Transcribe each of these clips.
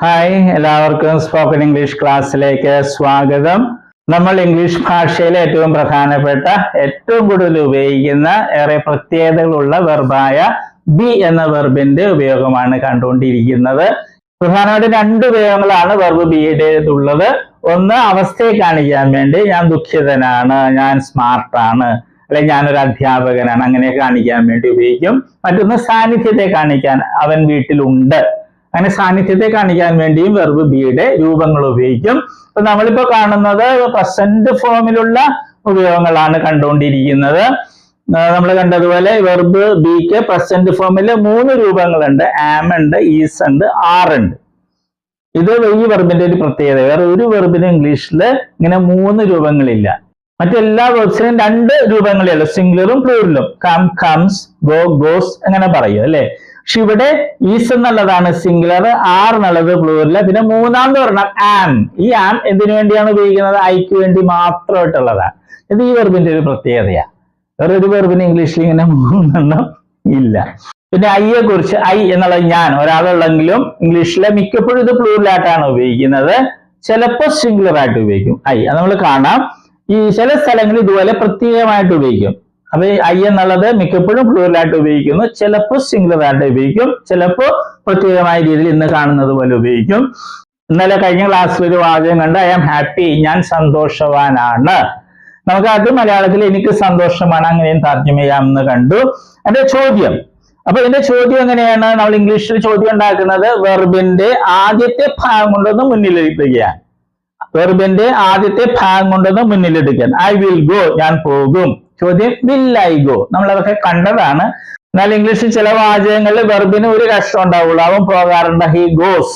Hi, എല്ലാവർക്കും spoken English ക്ലാസ്സിലേക്ക് സ്വാഗതം. നമ്മൾ ഇംഗ്ലീഷ് ഭാഷയിലെ ഏറ്റവും പ്രധാനപ്പെട്ട, ഏറ്റവും കൂടുതൽ ഉപയോഗിക്കുന്ന, ഏറെ പ്രത്യേകതകളുള്ള വെർബായ ബി എന്ന വെർബിന്റെ ഉപയോഗമാണ് കണ്ടുകൊണ്ടിരിക്കുന്നത്. പ്രധാനമായിട്ട് രണ്ട് ഉപയോഗങ്ങളാണ് വെർബ് ബിയുടേതുള്ളത്. ഒന്ന് അവസ്ഥയെ കാണിക്കാൻ വേണ്ടി, ഞാൻ ദുഃഖിതനാണ്, ഞാൻ സ്മാർട്ടാണ്, അല്ലെങ്കിൽ ഞാനൊരു അധ്യാപകനാണ്, അങ്ങനെ കാണിക്കാൻ വേണ്ടി ഉപയോഗിക്കും. മറ്റൊന്ന് സാന്നിധ്യത്തെ കാണിക്കാൻ, അവൻ വീട്ടിലുണ്ട്, അങ്ങനെ സാന്നിധ്യത്തെ കാണിക്കാൻ വേണ്ടിയും വെർബ് ബിയുടെ രൂപങ്ങൾ ഉപയോഗിക്കും. അപ്പൊ നമ്മളിപ്പോ കാണുന്നത് പ്രസന്റ് ഫോമിലുള്ള ഉപയോഗങ്ങളാണ് കണ്ടുകൊണ്ടിരിക്കുന്നത്. നമ്മൾ കണ്ടതുപോലെ വെർബ് ബിക്ക് പ്രസന്റ് ഫോമിൽ 3 രൂപങ്ങളുണ്ട്. ആം ഉണ്ട്, ഈസ് ഉണ്ട്, ആർ ഉണ്ട്. ഇത് ഈ വെർബിന്റെ ഒരു പ്രത്യേകത. വേറെ ഒരു വെർബിന് ഇംഗ്ലീഷിൽ ഇങ്ങനെ 3 രൂപങ്ങളില്ല. മറ്റെല്ലാ വെർബ്സിനും 2 രൂപങ്ങളേ ഉള്ളൂ, സിംഗുലറും പ്ലൂറലും. കം, കംസ്, ഗോ, ഗോസ് അങ്ങനെ പറയും അല്ലെ. പക്ഷെ ഇവിടെ ഈസ് എന്നുള്ളതാണ് സിംഗുലർ, ആർ എന്നുള്ളത് പ്ലൂറല്. പിന്നെ മൂന്നാമത് പറഞ്ഞാൽ ആം. ഈ ആം എന്തിനു വേണ്ടിയാണ് ഉപയോഗിക്കുന്നത്? ഐക്ക് വേണ്ടി മാത്രമായിട്ടുള്ളതാണ്. ഇത് ഈ വെർബിന്റെ ഒരു പ്രത്യേകതയാണ്. വേറെ ഒരു വെർബിന് ഇംഗ്ലീഷിൽ ഇങ്ങനെ 3 ഇല്ല. പിന്നെ ഐയെ കുറിച്ച്, ഐ എന്നുള്ളത് ഞാൻ, ഒരാളുള്ളെങ്കിലും ഇംഗ്ലീഷിലെ മിക്കപ്പോഴും ഇത് പ്ലൂറലായിട്ടാണ് ഉപയോഗിക്കുന്നത്. ചിലപ്പോൾ സിംഗുലർ ആയിട്ട് ഉപയോഗിക്കും ഐ. അത് നമ്മൾ കാണാം. ഈ ചില സ്ഥലങ്ങളിൽ ഇതുപോലെ പ്രത്യേകമായിട്ട് ഉപയോഗിക്കും. അപ്പൊ ഐ എന്നുള്ളത് മിക്കപ്പോഴും പ്ലൂറലായിട്ട് ഉപയോഗിക്കുന്നു, ചിലപ്പോൾ സിംഗുലർ ആയിട്ട് ഉപയോഗിക്കും, ചിലപ്പോൾ പ്രത്യേകമായ രീതിയിൽ ഇന്ന് കാണുന്നത് പോലെ ഉപയോഗിക്കും. ഇന്നലെ കഴിഞ്ഞ ക്ലാസ്സിൽ ഒരു വാചകം കണ്ട്, ഐ ആം ഹാപ്പി, ഞാൻ സന്തോഷവാനാണ്. നമുക്ക് അത് മലയാളത്തിൽ എനിക്ക് സന്തോഷമാണ് അങ്ങനെയും തർജ്ജമ ചെയ്യാമെന്ന് കണ്ടു. അതിന്റെ ചോദ്യം, അപ്പൊ ഇതിന്റെ ചോദ്യം എങ്ങനെയാണ്? നമ്മൾ ഇംഗ്ലീഷിൽ ചോദ്യം ഉണ്ടാക്കുന്നത് വെർബിന്റെ ആദ്യത്തെ ഭാഗം കൊണ്ടൊന്ന് മുന്നിലെടുക്കുകയാണ്. വെർബിന്റെ ആദ്യത്തെ ഭാഗം കൊണ്ടൊന്ന് മുന്നിലെടുക്കാൻ. ഐ വിൽ ഗോ, ഞാൻ പോകും. ചോദ്യം വിൽ ഐ ഗോ. നമ്മൾ അതൊക്കെ കണ്ടതാണ്. എന്നാൽ ഇംഗ്ലീഷിൽ ചില വാചകങ്ങളിൽ വെർബിന് ഒരു കഷ്ടം ഉണ്ടാവുള്ളൂ, അവൻ പോകാറുണ്ട്, ഹി ഗോസ്.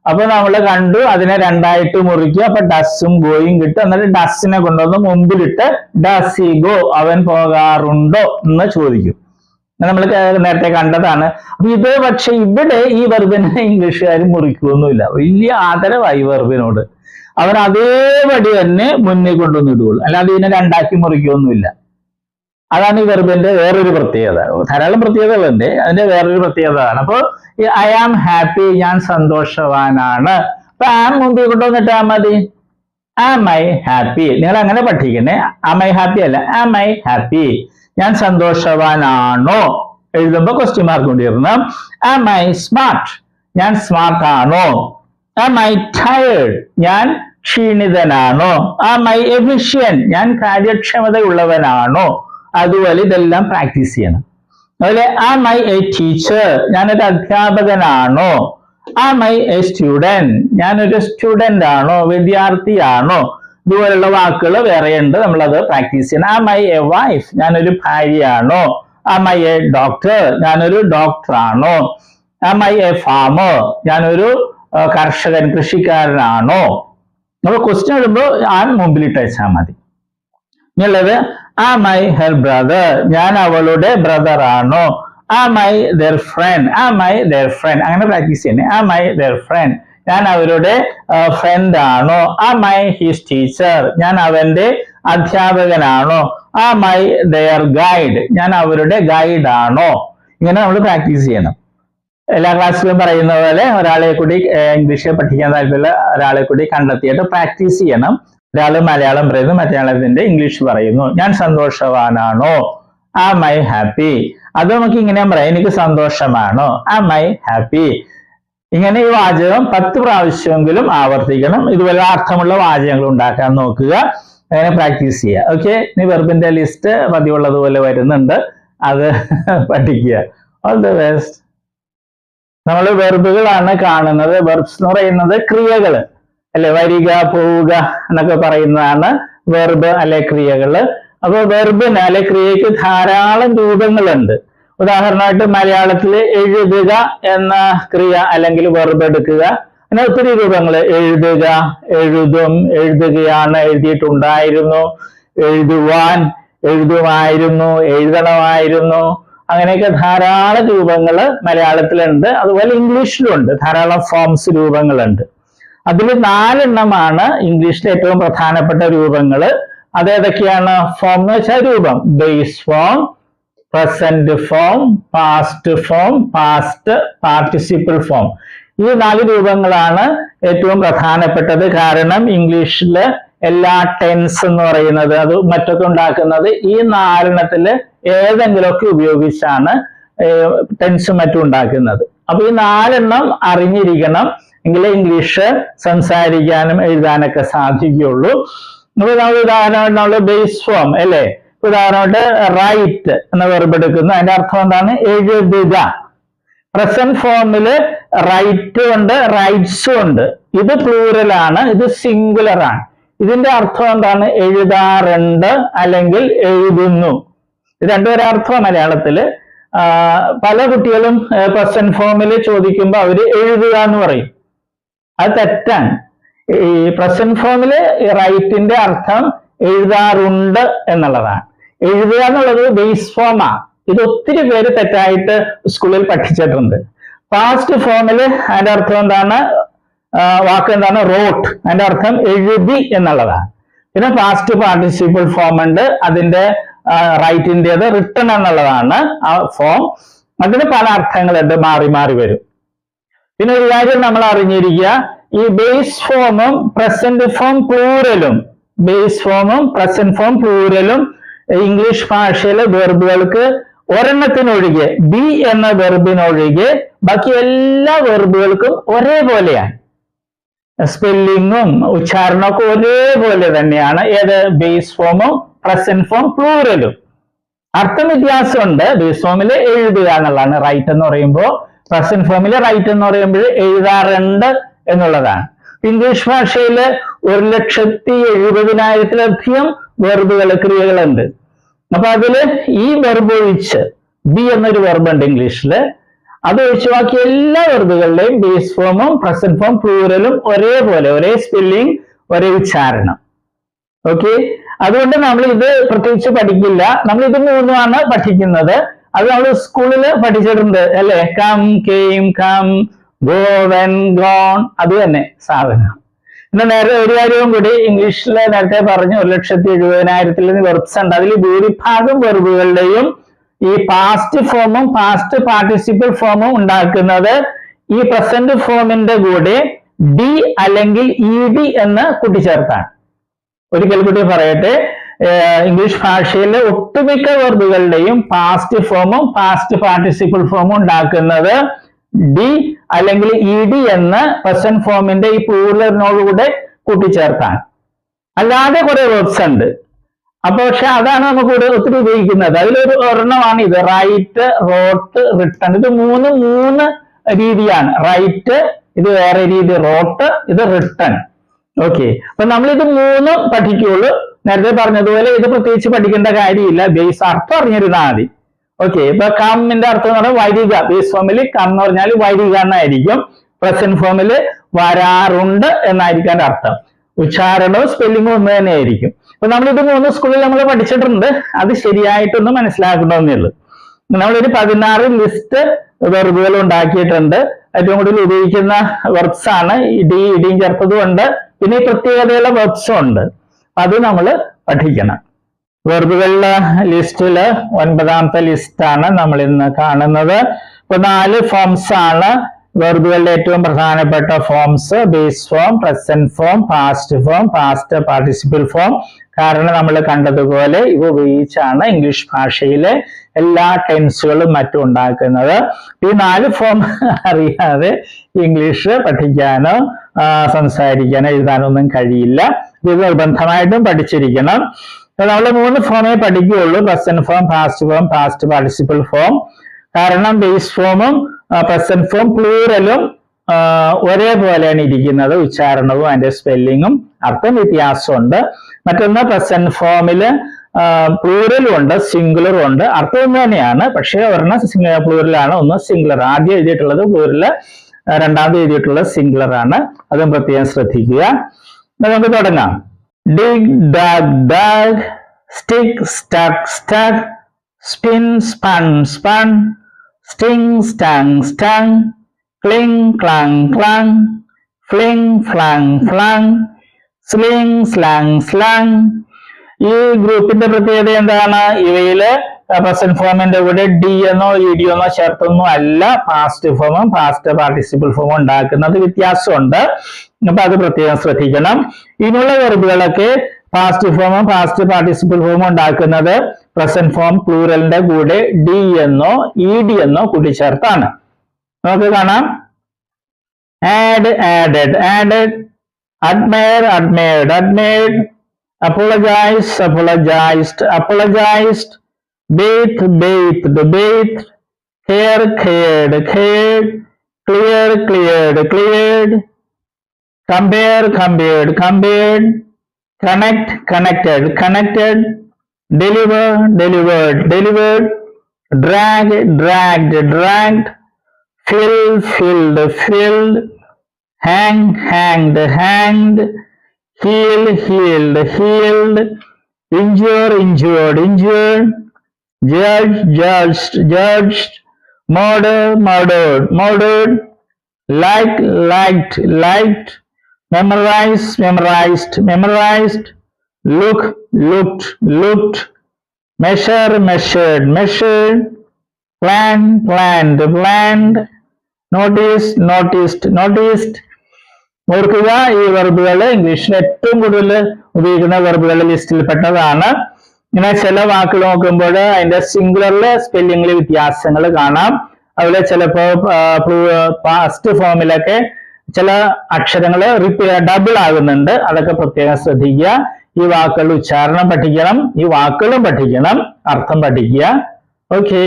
അപ്പൊ നമ്മൾ കണ്ടു, അതിനെ 2ആയിട്ട് മുറിക്കുക. അപ്പൊ ഡസും ഗോയും കിട്ടും. എന്നിട്ട് ഡസിനെ കൊണ്ടുവന്ന് മുമ്പിലിട്ട് ഡസ് ഹി ഗോ, അവൻ പോകാറുണ്ടോ എന്ന് ചോദിക്കും. നമ്മൾ നേരത്തെ കണ്ടതാണ്. അപ്പൊ ഇത് പക്ഷെ ഇവിടെ ഈ വെർബിനെ ഇംഗ്ലീഷുകാർ മുറിക്കുകയൊന്നുമില്ല. വലിയ ആദരവായി വെർബിനോട്. അവർ അതേപടി തന്നെ മുന്നിൽ കൊണ്ടുവന്നിടുകയുള്ളൂ, അല്ലാതെ ഇതിനെ 2ആക്കി മുറിക്കുകയൊന്നുമില്ല. അതാണ് ഈ വെർബിന്റെ വേറൊരു പ്രത്യേകത. ധാരാളം പ്രത്യേകതകളുണ്ട്, അതിന്റെ വേറൊരു പ്രത്യേകതയാണ്. അപ്പൊ ഈ ഐ ആം ഹാപ്പി, ഞാൻ സന്തോഷവാനാണ്. അപ്പൊ ആം മുമ്പിൽ കൊണ്ടുവന്നിട്ടാ മതി. Am I happy. നിങ്ങൾ അങ്ങനെ പഠിക്കണേ. ആം ഐ ഹാപ്പി അല്ല, ആം ഐ ഹാപ്പി, ഞാൻ സന്തോഷവാനാണോ. എഴുതുമ്പോ ക്വസ്റ്റ്യൻ മാർക്ക് കൊണ്ടിരുന്നു. ആം ഐ സ്മാർട്ട്, ഞാൻ സ്മാർട്ട് ആണോ. ആം ഐ ടയേർഡ്, ഞാൻ ക്ഷീണിതനാണോ. ആം ഐ എഫിഷ്യന്റ്, ഞാൻ കാര്യക്ഷമതയുള്ളവനാണോ. അതുപോലെ ഇതെല്ലാം പ്രാക്ടീസ് ചെയ്യണം. അതുപോലെ ആം ഐ എ ടീച്ചർ, ഞാനൊരു അധ്യാപകനാണോ. ആം ഐ എ സ്റ്റുഡന്റ്, ഞാനൊരു സ്റ്റുഡന്റ് ആണോ, വിദ്യാർത്ഥിയാണോ. ഇതുപോലുള്ള വാക്കുകൾ വേറെയുണ്ട്, നമ്മളത് പ്രാക്ടീസ് ചെയ്യണം. ആം ഐ എ വൈഫ്, ഞാനൊരു ഭാര്യയാണോ. ആം ഐ എ ഡോക്ടർ, ഞാനൊരു ഡോക്ടറാണോ. ആം ഐ എ ഫാമർ, ഞാനൊരു കർഷകൻ, കൃഷിക്കാരനാണോ. അപ്പൊ ക്വസ്റ്റ്യൻ എഴുതുമ്പോൾ ആൻ മുമ്പിലിട്ട് വെച്ചാൽ മതി. ഇനിയുള്ളത് ആം ഐ ഹെർ ബ്രദർ, ഞാൻ അവളുടെ ബ്രദർ ആണോ. Am I their friend, am I their friend, അങ്ങനെ പ്രാക്ടീസ് ചെയ്യണേ. ആം ഐ ദെയർ ഫ്രണ്ട്, ഞാൻ അവരുടെ ഫ്രണ്ട് ആണോ. ആം ഐ ഹിസ് ടീച്ചർ, ഞാൻ അവന്റെ അധ്യാപകനാണോ. ആം ഐ ദെയർ ഗൈഡ്, ഞാൻ അവരുടെ ഗൈഡ് ആണോ. ഇങ്ങനെ നമ്മൾ പ്രാക്ടീസ് ചെയ്യണം. എല്ലാ ക്ലാസ്സിലും പറയുന്ന പോലെ ഒരാളെ കൂടി ഇംഗ്ലീഷ് പഠിക്കാൻ താല്പര്യമുള്ള ഒരാളെ കൂടി കണ്ടെത്തിയിട്ട് പ്രാക്ടീസ് ചെയ്യണം. ഒരാൾ മലയാളം പറയുന്നു, മറ്റേ ഇംഗ്ലീഷ് പറയുന്നു. ഞാൻ സന്തോഷവാനാണോ. ആം ഐ ഹാപ്പി. അത് നമുക്ക് ഇങ്ങനെ പറയാം, എനിക്ക് സന്തോഷമാണോ. ആം ഐ ഹാപ്പി. ഇങ്ങനെ ഈ വാചകം 10 പ്രാവശ്യമെങ്കിലും ആവർത്തിക്കണം. ഇതുപോലെ അർത്ഥമുള്ള വാചകങ്ങൾ ഉണ്ടാക്കാൻ നോക്കുക. അങ്ങനെ പ്രാക്ടീസ് ചെയ്യുക. ഓക്കെ, ഇനി വെർബിന്റെ ലിസ്റ്റ് പതിവുള്ളതുപോലെ വരുന്നുണ്ട്, അത് പഠിക്കുക. All the best. നമ്മൾ വെർബുകളാണ് കാണുന്നത്. വെർബ്സ് എന്ന് പറയുന്നത് ക്രിയകള് അല്ലെ, വരിക, പോവുക എന്നൊക്കെ പറയുന്നതാണ് വെർബ് അല്ലെ ക്രിയകള്. അപ്പൊ വെർബിന് അല്ലെ ക്രിയക്ക് ധാരാളം രൂപങ്ങളുണ്ട്. ഉദാഹരണമായിട്ട് മലയാളത്തിൽ എഴുതുക എന്ന ക്രിയ അല്ലെങ്കിൽ വെർബ് എടുക്കുക, അങ്ങനെ ഒത്തിരി രൂപങ്ങൾ. എഴുതുക, എഴുതും, എഴുതുകയാണ്, എഴുതിയിട്ടുണ്ടായിരുന്നു, എഴുതുവാൻ, എഴുതുമായിരുന്നു, എഴുതണമായിരുന്നു, അങ്ങനെയൊക്കെ ധാരാളം രൂപങ്ങൾ മലയാളത്തിലുണ്ട്. അതുപോലെ ഇംഗ്ലീഷിലുണ്ട് ധാരാളം ഫോംസ്, രൂപങ്ങളുണ്ട്. അതിൽ 4 എണ്ണമാണ് ഇംഗ്ലീഷിലെ ഏറ്റവും പ്രധാനപ്പെട്ട രൂപങ്ങൾ. അതേതൊക്കെയാണ്? ഫോം എന്ന് വെച്ചാൽ രൂപം. Base form, present form, past form, past participle form. ഈ 4 രൂപങ്ങളാണ് ഏറ്റവും പ്രധാനപ്പെട്ടത്. കാരണം ഇംഗ്ലീഷില് എല്ലാ ടെൻസ് എന്ന് പറയുന്നത് അത് മറ്റൊക്കെ ഉണ്ടാക്കുന്നത് ഈ 4 ഏതെങ്കിലുമൊക്കെ ഉപയോഗിച്ചാണ് ടെൻസും മറ്റും ഉണ്ടാക്കുന്നത്. അപ്പൊ ഈ 4 അറിഞ്ഞിരിക്കണം, എങ്കിലേ ഇംഗ്ലീഷ് സംസാരിക്കാനും എഴുതാനൊക്കെ സാധിക്കുകയുള്ളൂ. ഉദാഹരണമായിട്ട് ബേസ് ഫോം അല്ലേ, ഉദാഹരണമായിട്ട് റൈറ്റ് എന്ന വെർബ് എടുക്കുന്നു. അതിന്റെ അർത്ഥം എന്താണ്? എഴുതുക. പ്രസന്റ് ഫോമില് റൈറ്റ് ഉണ്ട്, റൈറ്റ്സും ഉണ്ട്. ഇത് പ്ലൂറലാണ്, ഇത് സിംഗുലർ ആണ്. ഇതിന്റെ അർത്ഥം എന്താണ്? എഴുതാറുണ്ട് അല്ലെങ്കിൽ എഴുതുന്നു. ഇത് രണ്ടുപേരെ അർത്ഥം മലയാളത്തില്. പല കുട്ടികളും പ്രസന്റ് ഫോമില് ചോദിക്കുമ്പോൾ അവര് എഴുതുക എന്ന് പറയും. അത് തെറ്റാണ്. ഈ പ്രസന്റ് ഫോമില് റൈറ്റിന്റെ അർത്ഥം എഴുതാറുണ്ട് എന്നുള്ളതാണ്. എഴുതുക എന്നുള്ളത് ബേസ് ഫോമാ. ഇത് ഒത്തിരി പേര് തെറ്റായിട്ട് സ്കൂളിൽ പഠിച്ചിട്ടുണ്ട്. പാസ്റ്റ് ഫോമില് അതിന്റെ അർത്ഥം എന്താണ്? വാക്ക് എന്താണ്? റോട്ട്. അതിന്റെ അർത്ഥം എഴുതി എന്നുള്ളതാണ്. പിന്നെ പാസ്റ്റ് പാർട്ടിസിപ്പിൾ ഫോം ഉണ്ട്, അതിന്റെ റൈറ്റിൻ്റെത് റിട്ടൺ എന്നുള്ളതാണ് ആ ഫോം. അതിന് പല അർത്ഥങ്ങളുണ്ട്, മാറി മാറി വരും. പിന്നെ ഒരു കാര്യം നമ്മൾ അറിഞ്ഞിരിക്കുക, ഈ ബേസ് ഫോമും പ്രസന്റ് ഫോം പ്ലൂറലും ഇംഗ്ലീഷ് ഭാഷയിലെ വെർബുകൾക്ക് ഒരെണ്ണത്തിനൊഴികെ, ബി എന്ന വെർബിനൊഴികെ ബാക്കി എല്ലാ വെർബുകൾക്കും ഒരേപോലെയാണ്. സ്പെല്ലിങ്ങും ഉച്ചാരണമൊക്കെ ഒരേപോലെ തന്നെയാണ്. ഏത്? ബേസ് ഫോമും പ്രസന്റ് ഫോം പ്ലൂറലും. അർത്ഥം വ്യത്യാസമുണ്ട്. ബേസ് ഫോമില് എഴുതുക എന്നുള്ളതാണ് റൈറ്റ് എന്ന് പറയുമ്പോൾ, പ്രസന്റ് ഫോമില് റൈറ്റ് എന്ന് പറയുമ്പോൾ എഴുതാറുണ്ട് എന്നുള്ളതാണ്. ഇംഗ്ലീഷ് ഭാഷയില് 1,70,70,000 വെർബുകൾ, ക്രിയകളുണ്ട്. അപ്പൊ അതില് ഈ വെർബ് ഒഴിച്ച്, ബി എന്നൊരു വെർബ് ഉണ്ട് ഇംഗ്ലീഷില്, അത് ഒഴിച്ച് ബാക്കി എല്ലാ വെർബുകളുടെയും ബേസ് ഫോമും പ്രസന്റ് ഫോം പ്ലൂറലും ഒരേപോലെ, ഒരേ സ്പെല്ലിംഗ്, ഒരേ ഉച്ചാരണം. ഓക്കെ, അതുകൊണ്ട് നമ്മൾ ഇത് പ്രത്യേകിച്ച് പഠിക്കില്ല. നമ്മൾ ഇത് 3 പഠിക്കുന്നത്. അത് നമ്മൾ സ്കൂളിൽ പഠിച്ചിട്ടുണ്ട് അല്ലെ. Come, came, come, go, went, gone, അത് തന്നെ സാധനം. പിന്നെ നേരെ ഒരു കാര്യവും കൂടി, ഇംഗ്ലീഷിൽ നേരത്തെ പറഞ്ഞു 1,70,70,000 വെർബ്സ് ഉണ്ട്. അതിൽ ഭൂരിഭാഗം വെർബുകളുടെയും ഈ പാസ്റ്റ് ഫോമും പാസ്റ്റ് പാർട്ടിസിപ്പിൾ ഫോമും ഉണ്ടാക്കുന്നത് ഈ പ്രസന്റ് ഫോമിന്റെ കൂടെ ഡി അല്ലെങ്കിൽ ഇ ഡി എന്ന് കൂട്ടിച്ചേർത്താണ്. ഒരിക്കൽ കൂടി പറയട്ടെ, ഇംഗ്ലീഷ് ഭാഷയിലെ ഒട്ടുമിക്ക വെർബുകളുടെയും പാസ്റ്റ് ഫോമും പാസ്റ്റ് പാർട്ടിസിപ്പിൾ ഫോമും ഉണ്ടാക്കുന്നത് ഡി അല്ലെങ്കിൽ ഇ ഡി എന്ന് പ്രസന്റ് ഫോമിന്റെ ഈ പ്ലൂറലിനോടുകൂടെ കൂട്ടിച്ചേർത്താണ്. അല്ലാതെ കുറെ വെർബ്സ് ഉണ്ട്. അപ്പൊ പക്ഷെ അതാണ് നമുക്ക് ഒത്തിരി ഉപയോഗിക്കുന്നത്. അതിലൊരു ഒരെണ്ണമാണ് ഇത്, റൈറ്റ്, റോട്ട്, റിട്ടൺ. ഇത് മൂന്ന് രീതിയാണ്. റൈറ്റ് ഇത് വേറെ രീതി, റോട്ട് ഇത് റിട്ടൺ. ഓക്കെ, അപ്പൊ നമ്മൾ ഇത് 3 പഠിക്കുകയുള്ളൂ. നേരത്തെ പറഞ്ഞതുപോലെ ഇത് പ്രത്യേകിച്ച് പഠിക്കേണ്ട കാര്യമില്ല, ബേസ് അർത്ഥം അറിഞ്ഞിരുന്നാൽ മതി. ഓക്കെ, ഇപ്പൊ കമ്മിന്റെ അർത്ഥം എന്ന് പറഞ്ഞാൽ വരിക. ബേസ് ഫോമിൽ കം എന്ന് പറഞ്ഞാൽ വരിക എന്നായിരിക്കും. പ്രസന്റ് ഫോമില് വരാറുണ്ട് എന്നായിരിക്കും അർത്ഥം. ഉച്ചാരണവും സ്പെല്ലിങ്ങും ഒന്ന് തന്നെയായിരിക്കും. അപ്പൊ നമ്മളിത് 3 സ്കൂളിൽ നമ്മൾ പഠിച്ചിട്ടുണ്ട്. അത് ശരിയായിട്ടൊന്ന് മനസ്സിലാക്കണമെന്നേ ഉള്ളൂ. നമ്മളൊരു 16 ലിസ്റ്റ് വെർബുകൾ ഉണ്ടാക്കിയിട്ടുണ്ട്. ഏറ്റവും കൂടുതൽ ഉപയോഗിക്കുന്ന വെർബ്സ് ആണ്. ഇടിയും ചേർത്തതും ഉണ്ട്, പിന്നെ ഈ പ്രത്യേകതയുള്ള വെർബ്സും ഉണ്ട്. അത് നമ്മൾ പഠിക്കണം. വെർബുകളുടെ ലിസ്റ്റില് 9ാമത്തെ ലിസ്റ്റാണ് നമ്മൾ ഇന്ന് കാണുന്നത്. ഇപ്പൊ 4 ഫോംസ് ആണ് വെർബുകളുടെ ഏറ്റവും പ്രധാനപ്പെട്ട forms: base form, present form, past form, past participle form. കാരണം നമ്മൾ കണ്ടതുപോലെ ഇവ ഉപയോഗിച്ചാണ് ഇംഗ്ലീഷ് ഭാഷയിലെ എല്ലാ ടെൻസുകളും മറ്റും ഉണ്ടാക്കുന്നത്. ഈ 4 ഫോം അറിയാതെ ഇംഗ്ലീഷ് പഠിക്കാനോ സംസാരിക്കാനോ എഴുതാനോ ഒന്നും കഴിയില്ല. ഇത് നിർബന്ധമായിട്ടും പഠിച്ചിരിക്കണം. നമ്മൾ 3 ഫോമേ പഠിക്കുകയുള്ളൂ: present form, past form, past participle form. കാരണം ബേസ് ഫോമും പ്രസന്റ് ഫോം പ്ലൂറലും ഒരേപോലെയാണ് ഇരിക്കുന്നത്. ഉച്ചാരണവും അതിന്റെ സ്പെല്ലിങ്ങും അർത്ഥം വ്യത്യാസമുണ്ട്. മറ്റൊന്ന് പ്രസന്റ് ഫോമില് പ്ലൂറലും ഉണ്ട്, സിംഗുലറും ഉണ്ട്. അർത്ഥം ഒന്ന് തന്നെയാണ്, പക്ഷേ ഒരെണ്ണം പ്ലൂറലാണ്, ഒന്ന് സിംഗുലർ. ആദ്യം എഴുതിയിട്ടുള്ളത് പ്ലൂറല്, രണ്ടാമത് എഴുതിയിട്ടുള്ളത് സിംഗുലർ ആണ്. അതും പ്രത്യേകം ശ്രദ്ധിക്കുക. നമുക്ക് തുടങ്ങാം. Dig, dug, dug, stick, stuck, stuck, spin, spun, spun, sting, stung, stung, cling, clang, clang, fling, flang, flang, sling, slang, slang. ഈ ഗ്രൂപ്പിന്റെ പ്രത്യേകത എന്താണ്? ഇവയില് പ്രസന്റ് ഫോമിന്റെ കൂടെ ഡി എന്നോ ഇ ഡി എന്നോ ചേർത്തൊന്നും അല്ല പാസ്റ്റ് ഫോമും പാസ്റ്റ് പാർട്ടിസിപ്പിൾ ഫോമും ഉണ്ടാക്കുന്നത്, വ്യത്യാസമുണ്ട്. അപ്പൊ അത് പ്രത്യേകം ശ്രദ്ധിക്കണം. ഇനിയുള്ള വെർബുകളൊക്കെ പാസ്റ്റ് ഫോമും പാസ്റ്റ് പാർട്ടിസിപ്പിൾ ഫോമും ഉണ്ടാക്കുന്നത് പ്രസന്റ് ഫോം പ്ലൂറലിന്റെ കൂടെ ഡി എന്നോ ഇ ഡി എന്നോ കൂട്ടിച്ചേർത്താണ്. നമുക്ക് കാണാം. add, added, added, admire, admired, admired, apologize, apologized, apologized, bathe, bathed, bathed, care, cared, cared, clear, cleared, cleared, compare, compared, compared, connect, connected, connected, deliver, delivered, delivered, drag, dragged, dragged, fill, filled, filled, hang, hanged, hanged, heal, healed, healed, injure, injured, injured, judge, judged, judged, murder, murdered, murdered, like, liked, liked, memorize, memorized, memorized, look, looked, looked, measure, measured, measured, plan, planned, planned, notice, noticed, noticed. ഓർക്കുക, ഈ വെർബുകൾ ഇംഗ്ലീഷിൽ ഏറ്റവും കൂടുതൽ ഉപയോഗിക്കുന്ന വെർബുകളുടെ ലിസ്റ്റിൽ പെട്ടതാണ്. ഇങ്ങനെ ചില വാക്കുകൾ നോക്കുമ്പോൾ അതിന്റെ സിംഗുലറിലെ സ്പെല്ലിംഗിൽ വ്യത്യാസങ്ങൾ കാണാം. അതുപോലെ ചിലപ്പോൾ പാസ്റ്റ് ഫോമിലൊക്കെ ചില അക്ഷരങ്ങൾ ഡബിൾ ആകുന്നുണ്ട്. അതൊക്കെ പ്രത്യേകം ശ്രദ്ധിക്കുക. ഈ വാക്കുകളുടെ ഉച്ചാരണം പഠിക്കണം, ഈ വാക്കുകളും പഠിക്കണം, അർത്ഥം പഠിക്കുക. ഓക്കെ.